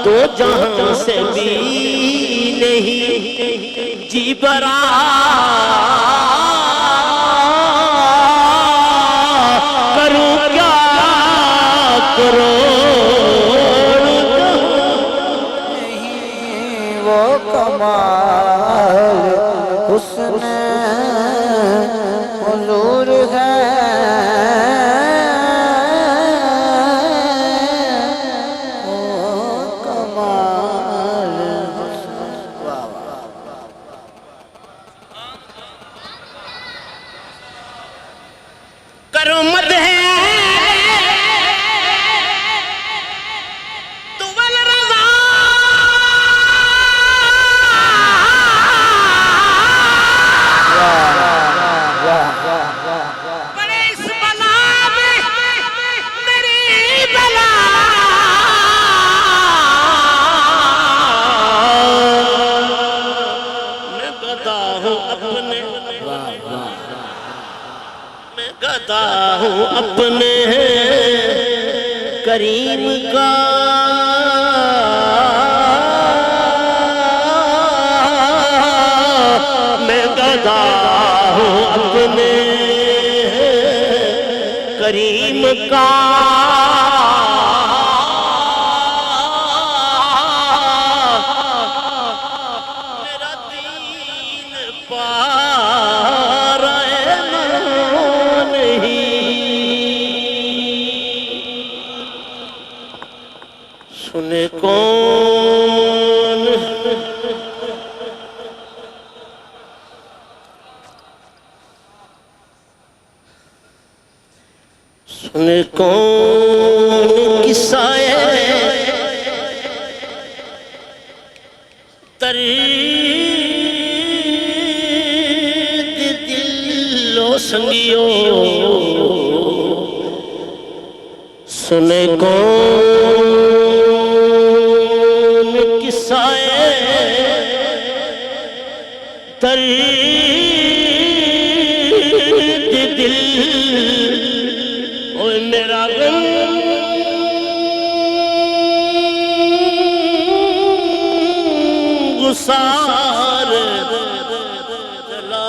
دو جہاں سے بھی نہیں جی برا کروں کیا کروڑ نہیں وہ کمال حسن حضور ہے وہ کمال حسن کرو مد ہے گدا ہوں اپنے کریم کا میں گدا ہوں اپنے کریم کا میرا دین پار سنے کون سنے کون قصہ ترید دل و سنگیو سنے کون قصہ ترید دل اوہ میرا غم گسار چلا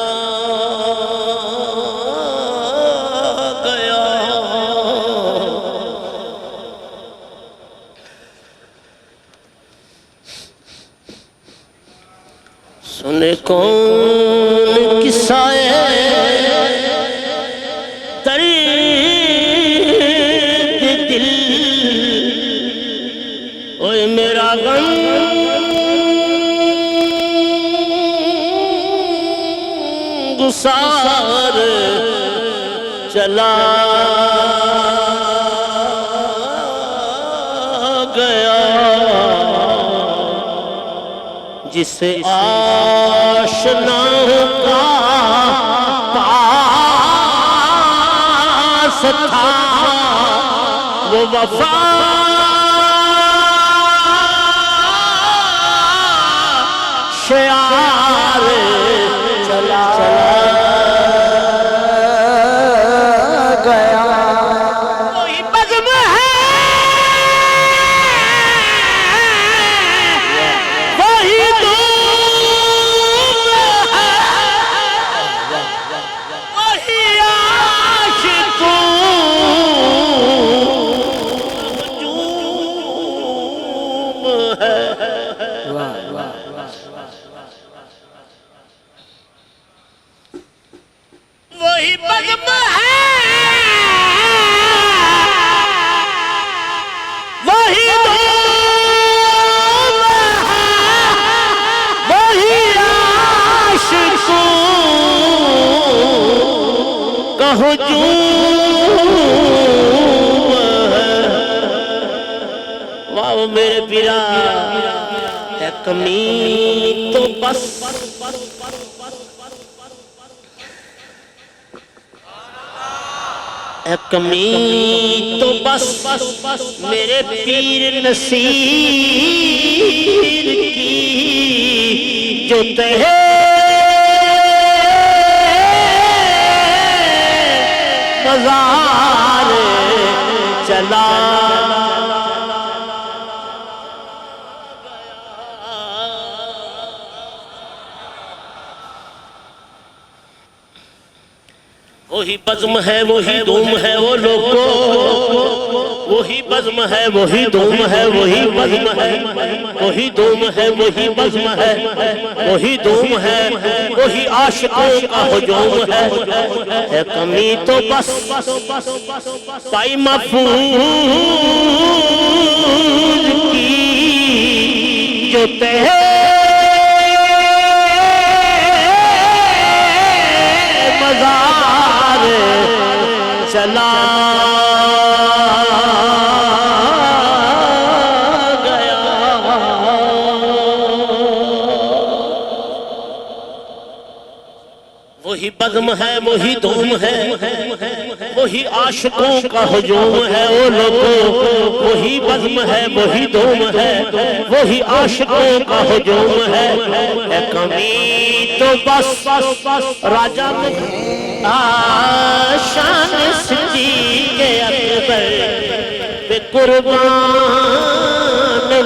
گیا سنے کون قصہ ترید دل اوہ میرا غم گسار چلا گیا جس آشنا کا پاس تھا وہ وفا شعار چلا گیا کوئی بزم ہے وہی دھوم ہے وہی عاشقوں ہجوم ہے وہی بزم ہے وہی دھوم ہے وہی عاشقوں کا ہجوم ہے واہ میرے پیرا ہے کمی تو بس اے کمی تو بس میرے پیر نصیر کی جو تہے مزار چلا وہی بزم ہے وہی دوم ہے وہ لوگوں، وہی بزم ہے وہی دوم ہے وہی بزم ہے، وہی دوم ہے وہی بزم ہے، وہی دوم ہے وہی عاشقوں کا ہجوم ہے۔ اے کمی تو بس پائی مفعول کی جو تہے مزار چلا گیا۔ وہی بزم ہے وہی دوم ہے وہی عاشقوں کا ہجوم ہے او لوگوں، وہی بزم ہے وہی دوم ہے وہی عاشقوں کا ہجوم ہے۔ اے کمی تو بس راجہ شان صدیق اکبر بے قربان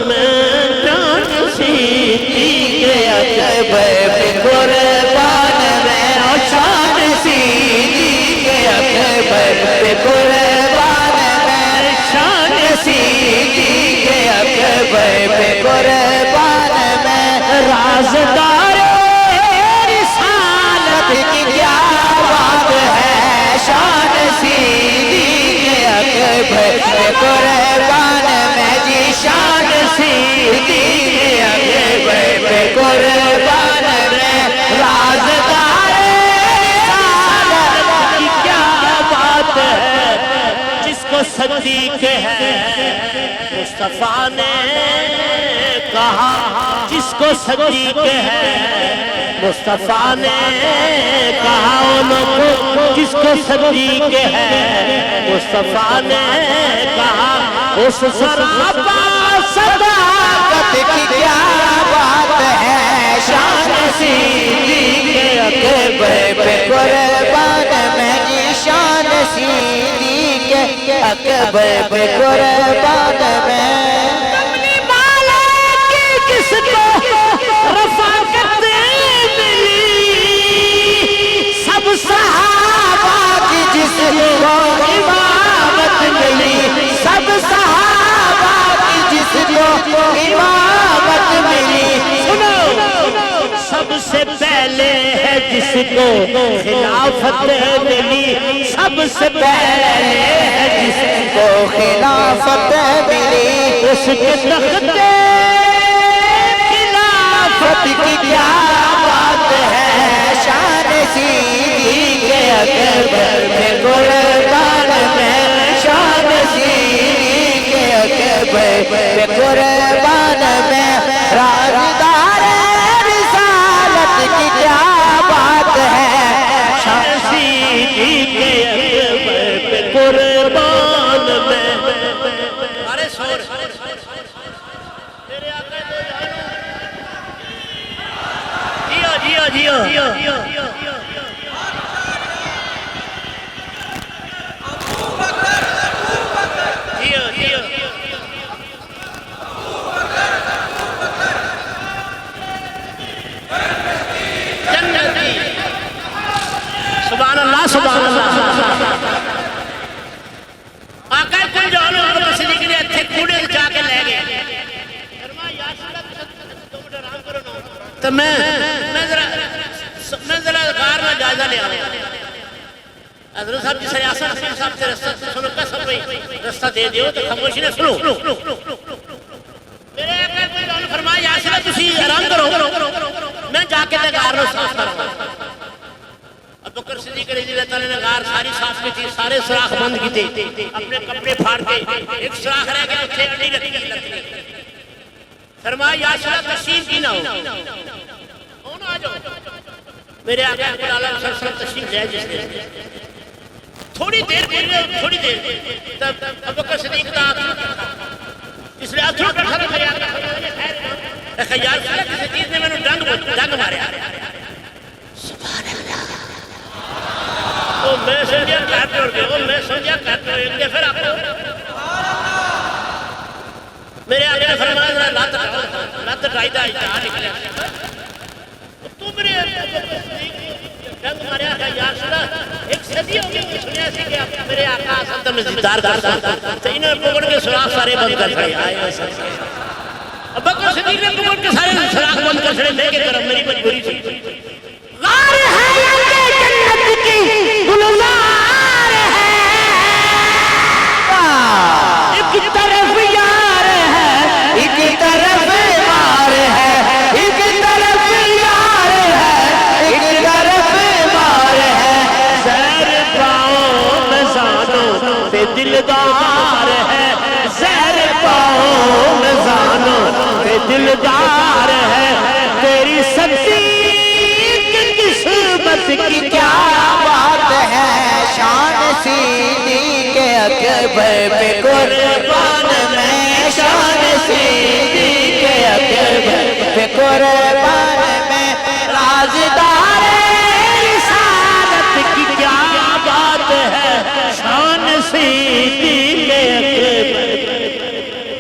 میں جان صدیق اکبر بے قربان میں شان صدیق اکبر بے قربان میں شان صدیق اکبر بے قربان میں رازدار رسالت کی کیا بات ہے، شان صدیق اکبر بے قربان میں جی شان صدیق اکبر بے قربان میں رازدار رسالت کی کیا بات ہے، جس کو صدیق ہے مصطفیٰ نے کہا، جس کو صدیق ہے مصطفیٰ نے کہا، او لوگوں جس کو صدیق ہے مصطفیٰ نے کہا، اس سراپا صداقت کی کیا بات ہے، شان صدیق اکبر بے قربان میں جی شان صدیق اکبر بے قربان میں۔ کملی مالا کی جس کو رفاقت ملی، سب صحابہ کی جس کو امامت ملی، سب صحابہ کی جس کو امامت ملی، سنو سب سے پہلے ہے جس کو خلافت ملی، سب سے پہلے ہے جس کو خلافت ملی، اس کے تخت خلافت کی کیا بات ہے، شان صدیق اکبر بے قربان میں شان صدیق اکبر بے قربان میں رازدار رسالت کی کیا بات ہے، شان صدیق اکبر بے قربان میں۔ ارے سور تیرے آقا دو جانو جیو جیو جیو سبحان اللہ سبحان اللہ۔ آقا کل جانو بکر صدیق نے اتھے کوڑے جا کے لے گئے، تو میں ذرا غار میں جائزہ لے آیا، حضرت صاحب جی سیاسہ حسین صاحب سے رستہ سنو کا سب رستہ دے دیو تو خاموشی نے سنو۔ میرے آقا کوئی جانو فرمایا یاسر تسی آرام کرو، میں جا کے غار میں صاف کروں۔ اب بکر صدیق رضی اللہ تعالیٰ نے غار ساری صاف کی تھی، سارے سراخ بند کی تھی، اپنے کپڑے پھاڑ کے ایک سراخ رہ گیا اتھے اڑی رکھی لگتی۔ فرمایا یاسر تشریف کی نہ ہو، آ جاؤ۔ میرے آقا اکبر علیہ وسلم تشریف لے جس نے تھوڑی دیر تھوڑی دیر تب ابو بکر صدیق کا اس لیے اتھروں کا کھڑا میرے آقا خیال کیا کسی چیز نے میں نے ڈنگ مارے۔ سبحان اللہ، وہ میں سمجھا کہتے ہو گئے، وہ میں سمجھا کہتے ہو گئے، پھر آپ میرے آقا نے فرمایا لات ٹائی دا اشتہار نکلے، تو میرے ڈنگ ماریا کہ یا رسول اللہ ایک صدی ہو گئی سنیا سی کہ آپ میرے آقا اصل میں دیدار کرتا تو انہوں نے پکڑ کے سوراخ سارے بند کر چھڑے آئے اب بکر صدیق نے پکڑ کے سارے سوراخ بند کر چھڑے لے کے کرم میری مجبوری تھی غار ہے یا جنت کی گلزار ہے ایک طرف یار ہے ایک طرف مار ہے ایک طرف یار ہے ایک طرف مار ہے زہر پاؤں میں زانوں پہ دلدار ہے زہر پاؤں میں زانوں پہ دلدار ہے تیری سبزی کی کیا بات ہے شان سیدی کے اکبر پہ قربان میں شان سیدی کے اکبر پہ قربان میں رازدار رسالت کی کیا بات ہے شان سیدی